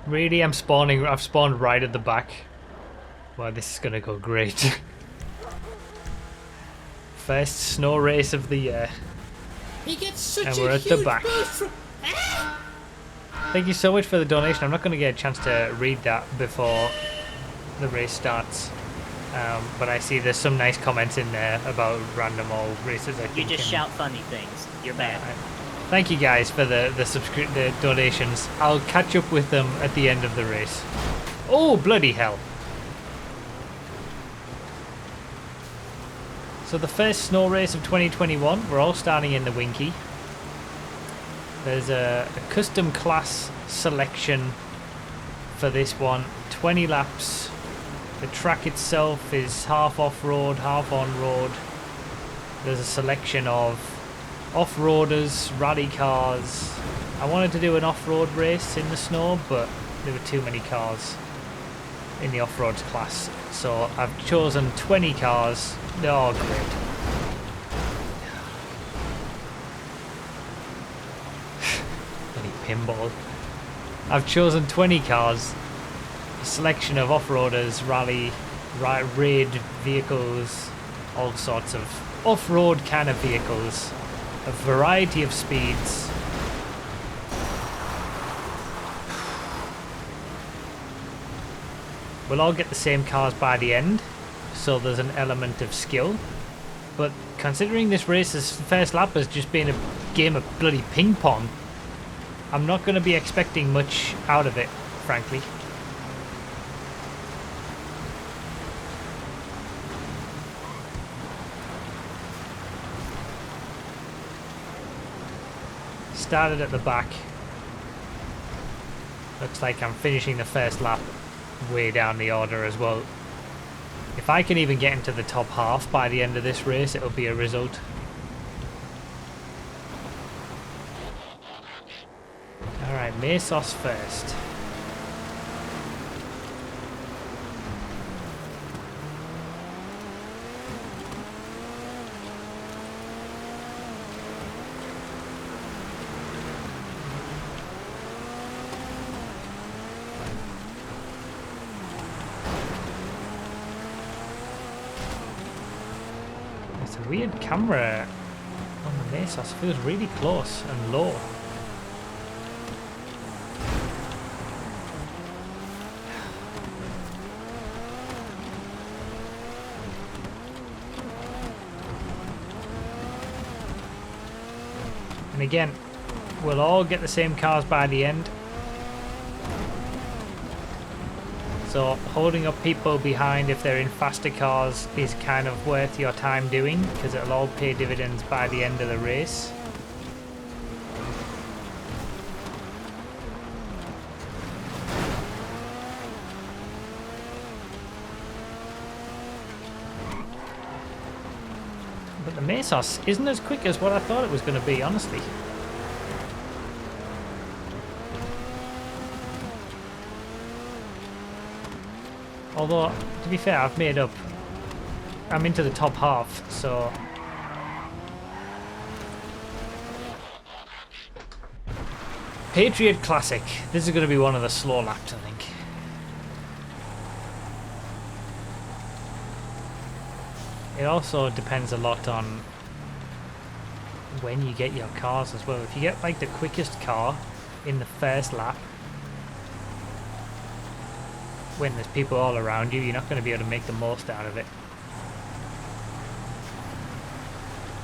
Really, I'm spawning. I've spawned right at the back. Well, this is gonna go great. First snow race of the year. He gets such And a we're at the huge back. boost from... Thank you so much for the donation. I'm not going to get a chance to read that before the race starts. But I see there's some nice comments in there about random old races. I think. You just shout funny things. You're bad. Thank you guys for the donations. I'll catch up with them at the end of the race. Oh, bloody hell. So the first snow race of 2021, we're all starting in the Winky. There's a custom class selection for this one, 20 laps. The track itself is half off-road, half on-road. There's a selection of off-roaders, rally cars. I wanted to do an off-road race in the snow, but there were too many cars in the off-road class. So I've chosen 20 cars. Oh, great. Pinball. I've chosen 20 cars, a selection of off-roaders, rally, raid vehicles, all sorts of off-road kind of vehicles, a variety of speeds. We'll all get the same cars by the end, so there's an element of skill. But considering this race's first lap has just been a game of bloody ping pong, I'm not going to be expecting much out of it, frankly. Started at the back. Looks like I'm finishing the first lap way down the order as well. If I can even get into the top half by the end of this race, it'll be a result. Alright, Mesos first. It's a weird camera on the Mesos. It feels really close and low. And again, we'll all get the same cars by the end. So holding up people behind if they're in faster cars is kind of worth your time doing, because it'll all pay dividends by the end of the race. But the Mesos isn't as quick as what I thought it was going to be, honestly. Although, to be fair, I've made up. I'm into the top half, so... Patriot Classic. This is going to be one of the slow laps, I think. It also depends a lot on when you get your cars as well. If you get like the quickest car in the first lap, when there's people all around you, you're not going to be able to make the most out of it.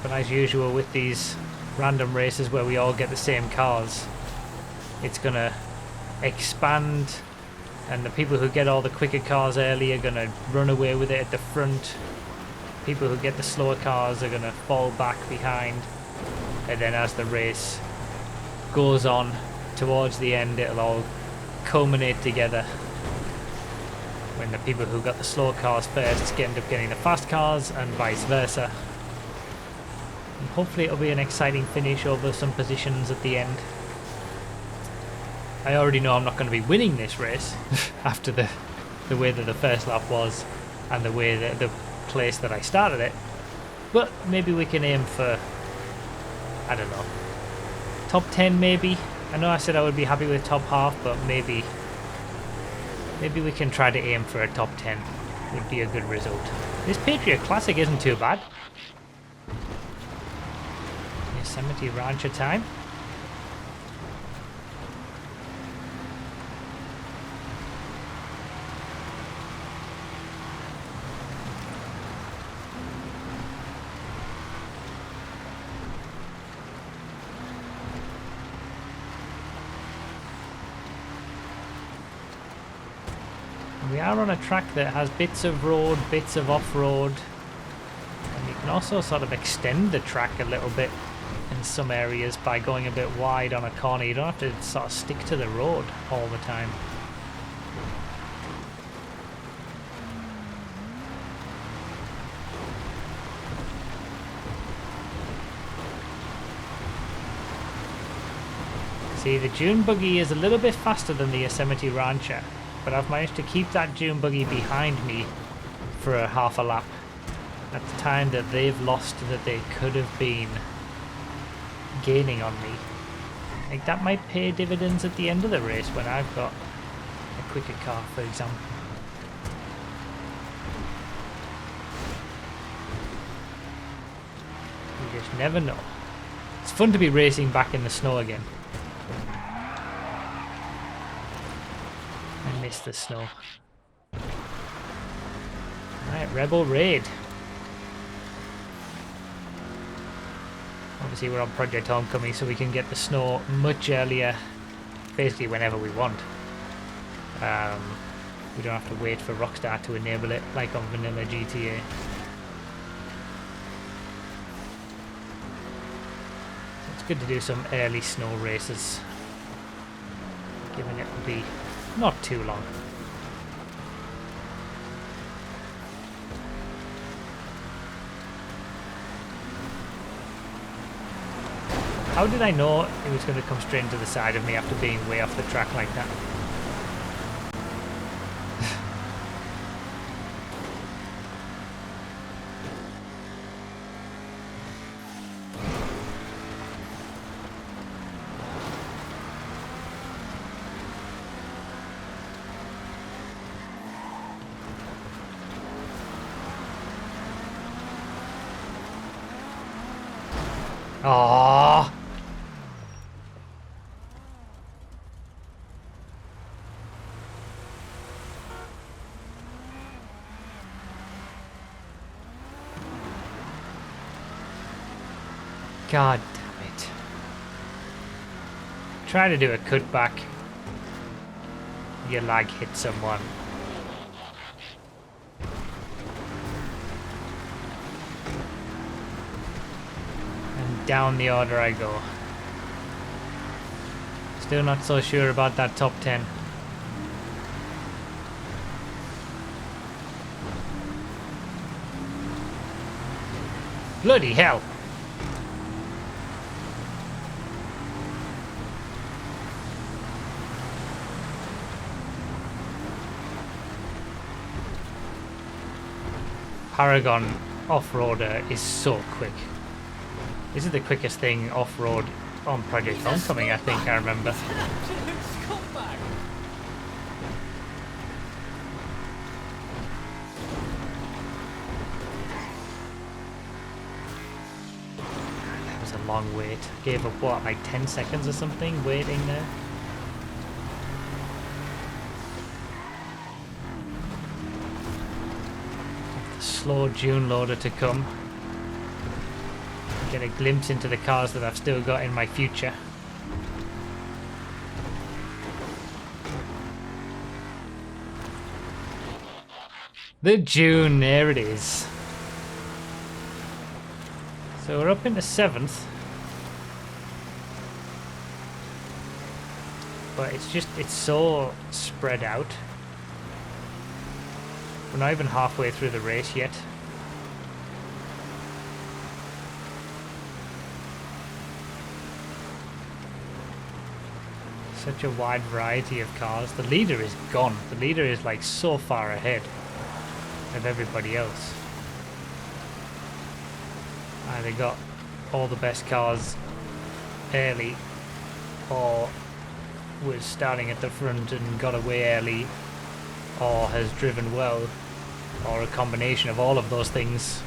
But as usual with these random races where we all get the same cars, it's going to expand, and the people who get all the quicker cars early are going to run away with it at the front. People who get the slower cars are going to fall back behind, and then as the race goes on towards the end, it'll all culminate together when the people who got the slow cars first end up getting the fast cars, and vice versa. And hopefully it'll be an exciting finish over some positions at the end. I already know I'm not going to be winning this race after the way that the first lap was and the way that the place that I started it, but maybe we can aim for, I don't know, top 10 maybe. I know I said I would be happy with top half, but maybe Maybe we can try to aim for a top 10. Would be a good result. This Patriot Classic isn't too bad. Yosemite Rancher time. We are on a track that has bits of road, bits of off-road, and you can also sort of extend the track a little bit in some areas by going a bit wide on a corner. You don't have to sort of stick to the road all the time. See, the Dune Buggy is a little bit faster than the Yosemite Rancher, but I've managed to keep that Dune Buggy behind me for a half a lap at the time that they've lost that they could have been gaining on me. Like, that might pay dividends at the end of the race when I've got a quicker car, for example. You just never know. It's fun to be racing back in the snow again. I miss the snow. Right, Rebel Raid. Obviously we're on Project Homecoming, so we can get the snow much earlier, basically whenever we want. We don't have to wait for Rockstar to enable it like on vanilla GTA. So it's good to do some early snow races, given it will be not too long. How did I know it was going to come straight into the side of me after being way off the track like that? Aww. God damn it. Try to do a cutback. Your lag hit someone. And down the order I go. Still not so sure about that top 10. Bloody hell! Paragon off-roader is so quick. This is the quickest thing off-road on Project Homecoming, I think I remember. That was a long wait. Gave up what, like 10 seconds or something waiting there? Slow June loader to come. Get a glimpse into the cars that I've still got in my future. The June, there it is. So we're up into 7th. But it's so spread out. We're not even halfway through the race yet. Such a wide variety of cars. The leader is gone. The leader is like so far ahead of everybody else. Either got all the best cars early or was starting at the front and got away early or has driven well, or a combination of all of those things.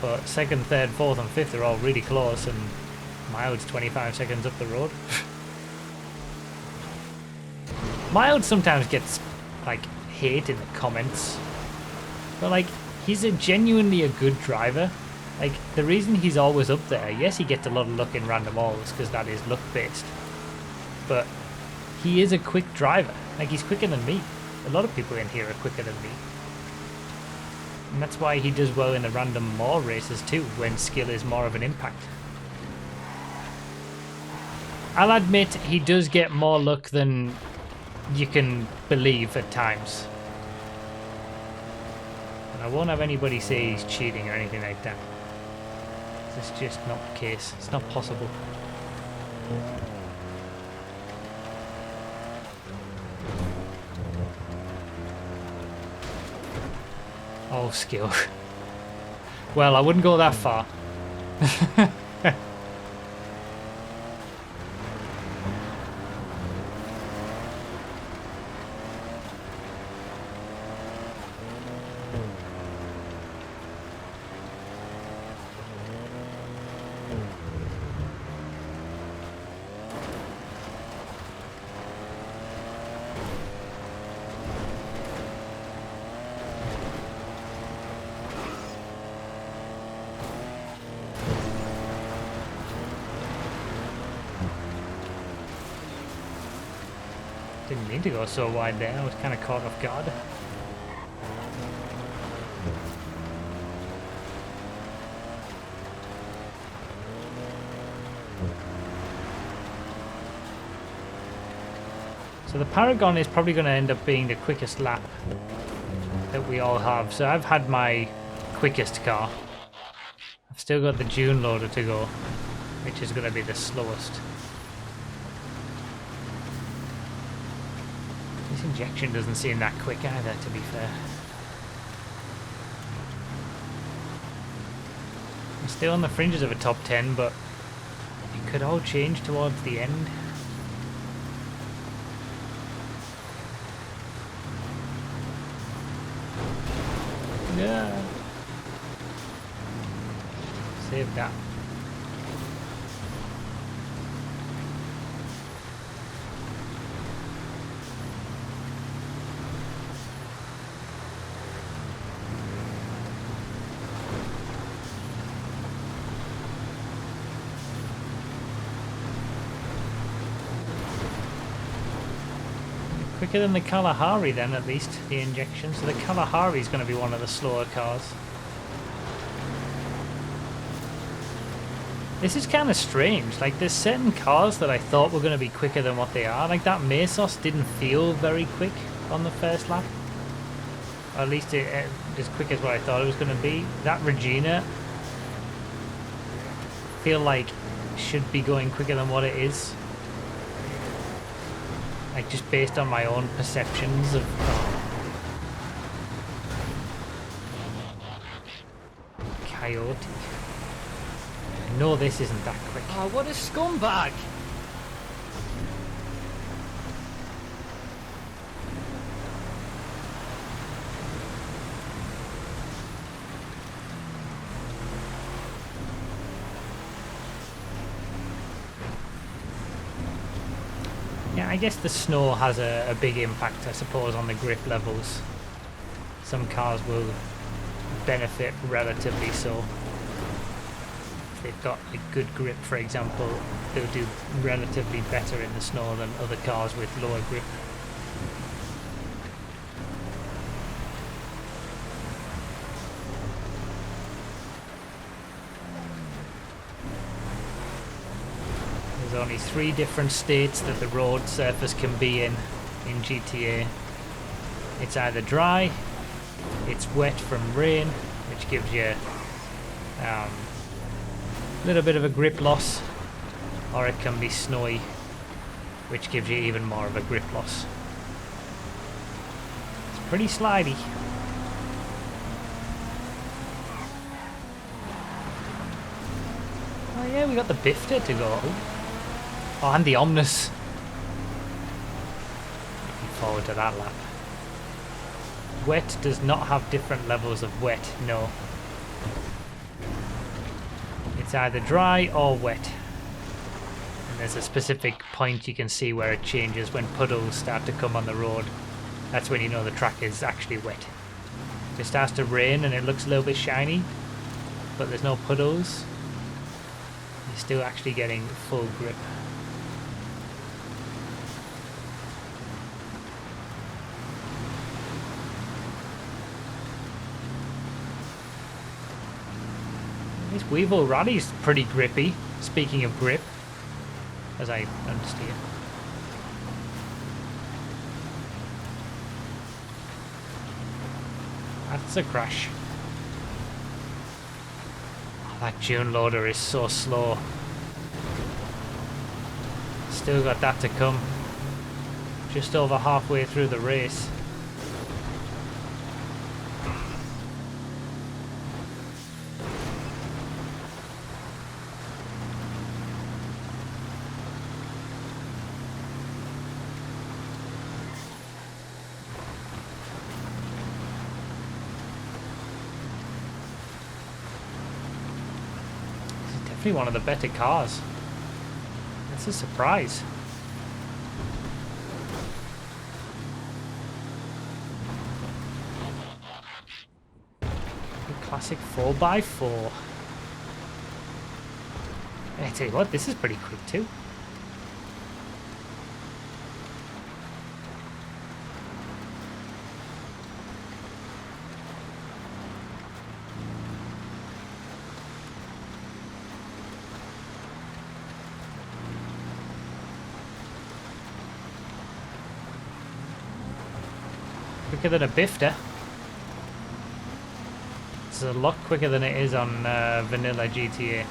But second, third, fourth and fifth are all really close, and Mild's 25 seconds up the road. Mild sometimes gets like hate in the comments, but like he's genuinely a good driver. Like the reason he's always up there, yes, he gets a lot of luck in random alls because that is luck based, but he is a quick driver. Like he's quicker than me. A lot of people in here are quicker than me. And that's why he does well in the random more races too, when skill is more of an impact. I'll admit he does get more luck than you can believe at times. And I won't have anybody say he's cheating or anything like that. It's just not the case. It's not possible. All skill. Well, I wouldn't go that far. Didn't mean to go so wide there. I was kind of caught off guard. So the Paragon is probably going to end up being the quickest lap that we all have. So I've had my quickest car. I've still got the June loader to go, which is going to be the slowest. This injection doesn't seem that quick either, to be fair. I'm still on the fringes of a top 10, but it could all change towards the end. Yeah. Save that. Quicker than the Kalahari then, at least, the injection. So the Kalahari is going to be one of the slower cars. This is kind of strange. Like, there's certain cars that I thought were going to be quicker than what they are. Like, that Mesos didn't feel very quick on the first lap. Or at least as quick as what I thought it was going to be. That Regina, I feel like, should be going quicker than what it is. Like, just based on my own perceptions of... Coyote. I know this isn't that quick. Oh, what a scumbag! Yeah, I guess the snow has a big impact, I suppose, on the grip levels. Some cars will benefit relatively so. If they've got a good grip, for example, they'll do relatively better in the snow than other cars with lower grip. There's only 3 different states that the road surface can be in GTA. It's either dry, it's wet from rain, which gives you a little bit of a grip loss, or it can be snowy, which gives you even more of a grip loss. It's pretty slidey. Oh yeah, we got the Bifter to go. Oh, and the Omnus. Looking forward to that lap. Wet does not have different levels of wet, no. It's either dry or wet. And there's a specific point you can see where it changes when puddles start to come on the road. That's when you know the track is actually wet. If it starts to rain and it looks a little bit shiny, but there's no puddles, you're still actually getting full grip. This Weevil Rally's pretty grippy, speaking of grip, as I understand. That's a crash. Oh, that June loader is so slow. Still got that to come. Just over halfway through the race. Definitely one of the better cars. That's a surprise. The classic 4x4. I tell you what, this is pretty quick too. Quicker than a Bifter. It's a lot quicker than it is on vanilla GTA.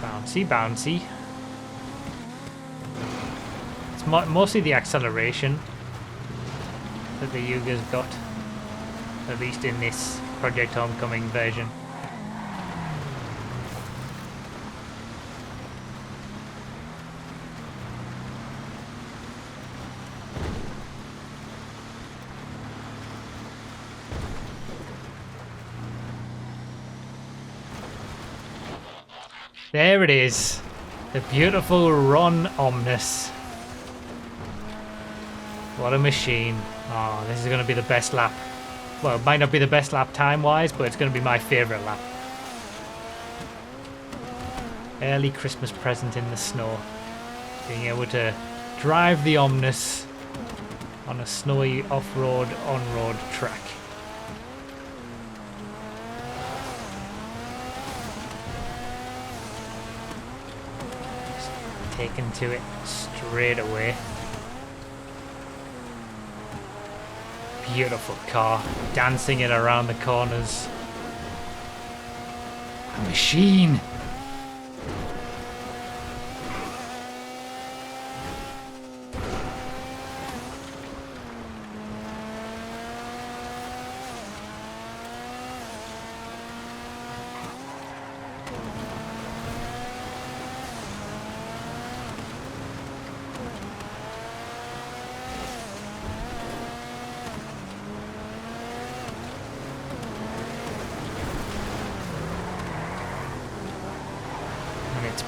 Bouncy, bouncy. It's mostly the acceleration that the Yuga's got. At least in this Project Homecoming version. There it is. The beautiful Ron Omnis. What a machine. Oh, this is going to be the best lap. Well, it might not be the best lap time-wise, but it's going to be my favourite lap. Early Christmas present in the snow. Being able to drive the Omnis on a snowy off-road, on-road track. Just taken to it straight away. Beautiful car, dancing it around the corners. A machine.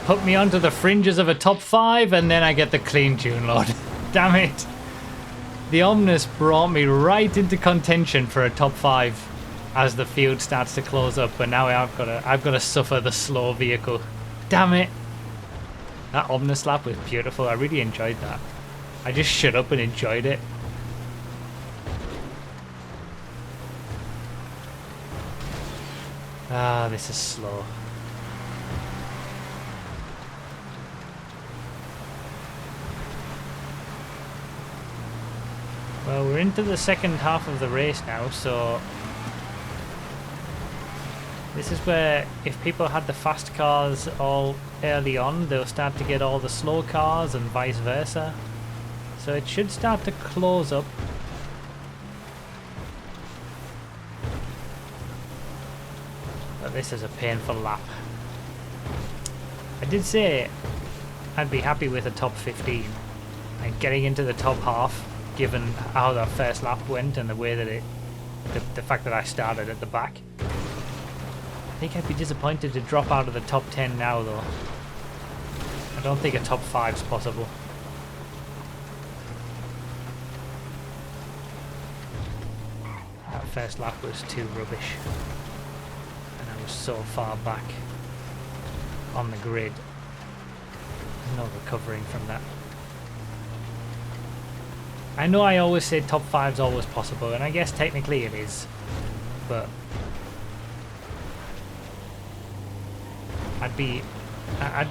Put me onto the fringes of a top 5 and then I get the clean tune load. Damn it. The Omnis brought me right into contention for a top 5 as the field starts to close up, but now I've got to suffer the slow vehicle. Damn it. That Omnis lap was beautiful. I really enjoyed that. I just shut up and enjoyed it. Ah, this is slow. Well, we're into the second half of the race now, so this is where if people had the fast cars all early on, they'll start to get all the slow cars and vice versa. So it should start to close up. But this is a painful lap. I did say I'd be happy with a top 15. And getting into the top half, given how the first lap went and the way that the fact that I started at the back. I think I'd be disappointed to drop out of the top 10 now though. I don't think a top 5's possible. That first lap was too rubbish. And I was so far back on the grid. No recovering from that. I know I always say top 5's always possible, and I guess technically it is, but I'd be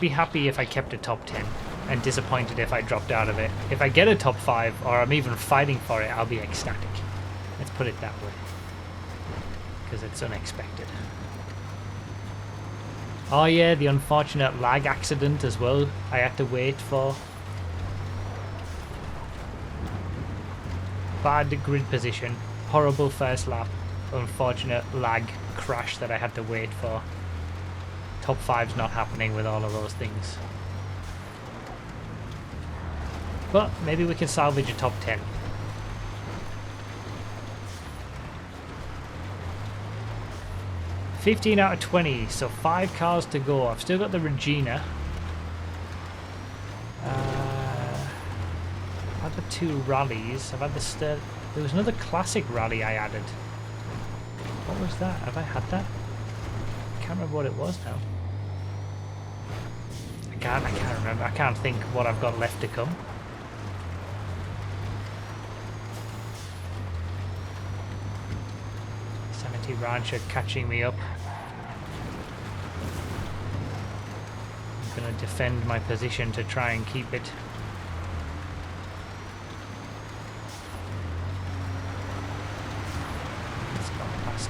happy if I kept a top 10 and disappointed if I dropped out of it. If I get a top 5 or I'm even fighting for it, I'll be ecstatic. Let's put it that way, because it's unexpected. Oh yeah, the unfortunate lag accident as well I had to wait for. Bad grid position, horrible first lap, unfortunate lag crash that I had to wait for. Top 5's not happening with all of those things. But maybe we can salvage a top 10. $15 out of 20, so 5 cars to go. I've still got the Regina. I've had the 2 rallies. I've had the there was another classic rally I added. What was that? Have I had that? I can't remember what it was now. I can't remember. I can't think what I've got left to come. Sanity Rancher catching me up. I'm going to defend my position to try and keep it. It's gone past.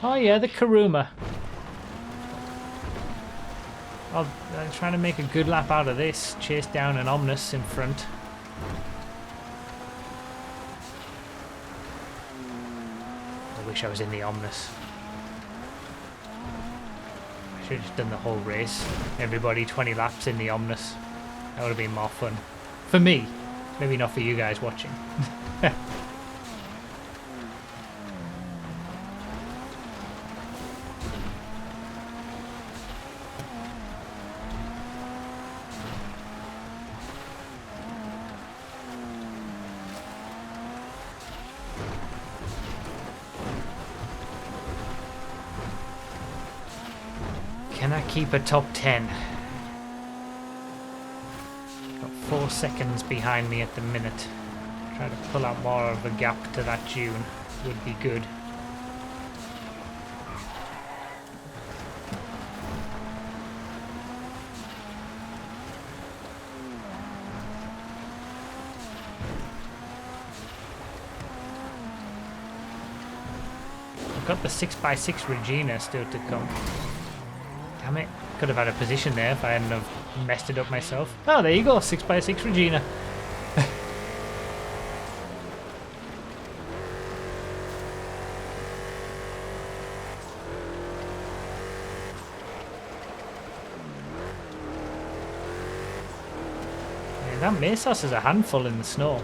Oh yeah, the Karuma. I'm trying to make a good lap out of this. Chase down an Omnis in front. I wish I was in the Omnis. I should have just done the whole race. Everybody 20 laps in the Omnis. That would have been more fun. For me. Maybe not for you guys watching. Can I keep a top 10? Got 4 seconds behind me at the minute. Try to pull out more of a gap to that June would be good. I've got the 6x6 Regina still to come. Damn it. Could have had a position there if I hadn't have messed it up myself. Oh, there you go. 6x6 Regina. Yeah, that Mesos is a handful in the snow.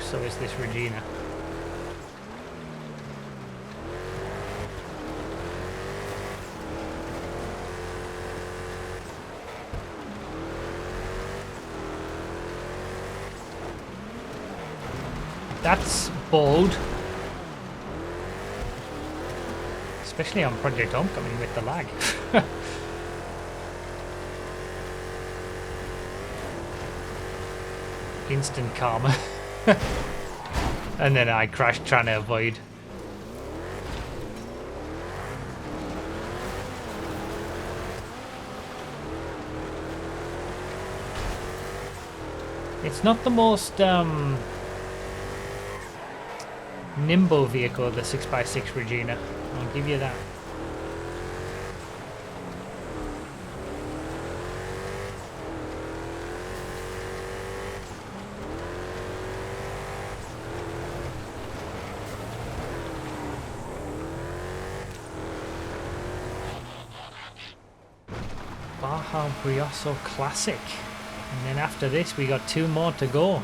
So is this Regina. That's bold. Especially on Project Homecoming with the lag. Instant karma. And then I crashed trying to avoid. It's not the most nimble vehicle, the 6x6 Regina. I'll give you that. Brioso Classic. And then after this we got 2 more to go.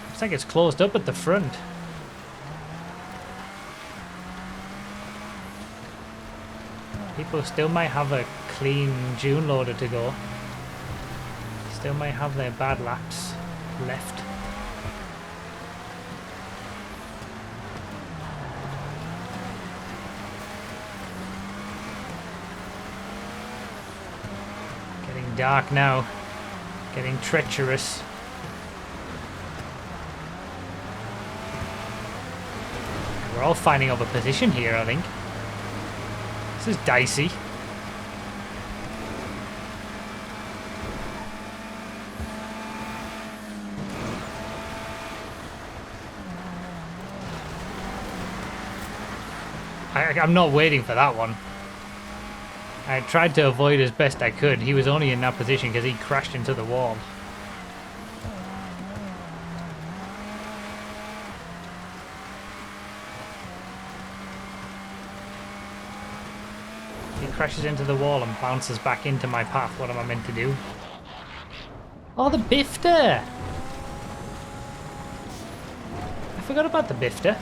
Looks like it's closed up at the front. People still might have a clean June loader to go. Still might have their bad laps left. Getting dark now. Getting treacherous. We're all fighting over position here, I think. This is dicey. I'm not waiting for that one. I tried to avoid as best I could. He was only in that position because he crashed into the wall. He crashes into the wall and bounces back into my path. What am I meant to do? Oh, the bifter! I forgot about the bifter.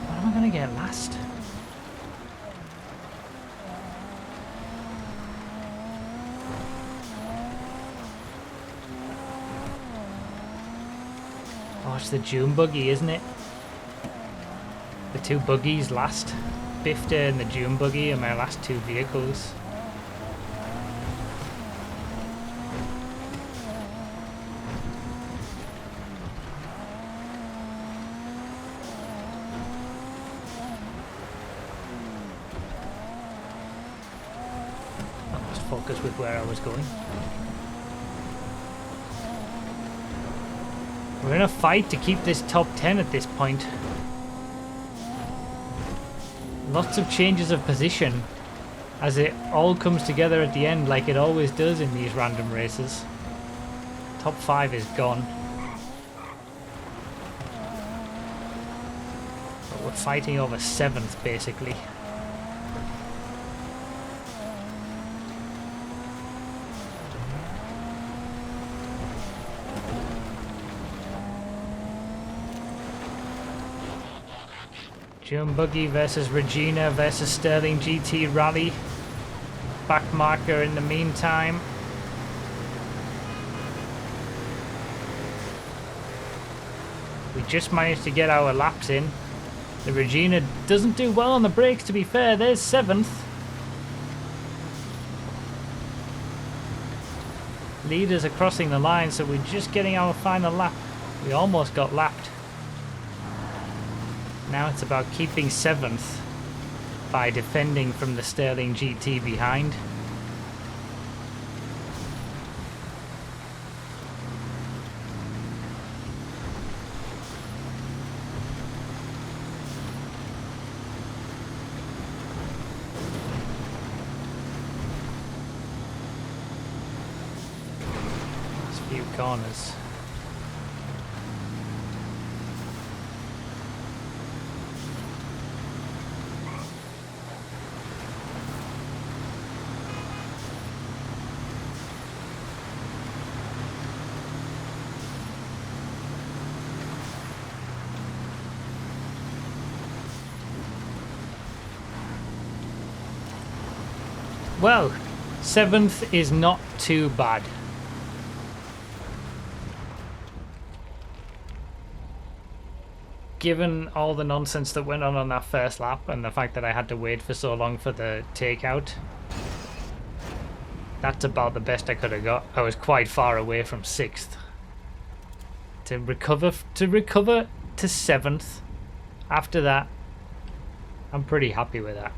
What am I going to get last? Oh, it's the June buggy, isn't it? The 2 buggies last. Bifter and the June buggy are my last 2 vehicles. I lost focus with where I was going. We're in a fight to keep this top 10 at this point. Lots of changes of position as it all comes together at the end like it always does in these random races. Top 5 is gone. But we're fighting over 7th basically. June Buggy versus Regina versus Sterling GT Rally. Back marker in the meantime. We just managed to get our laps in. The Regina doesn't do well on the brakes, to be fair. There's 7th. Leaders are crossing the line, so we're just getting our final lap. We almost got lapped. Now it's about keeping 7th by defending from the Sterling GT behind. Last few corners. Well, 7th is not too bad. Given all the nonsense that went on that first lap and the fact that I had to wait for so long for the takeout, that's about the best I could have got. I was quite far away from 6th. To recover to 7th after that, I'm pretty happy with that.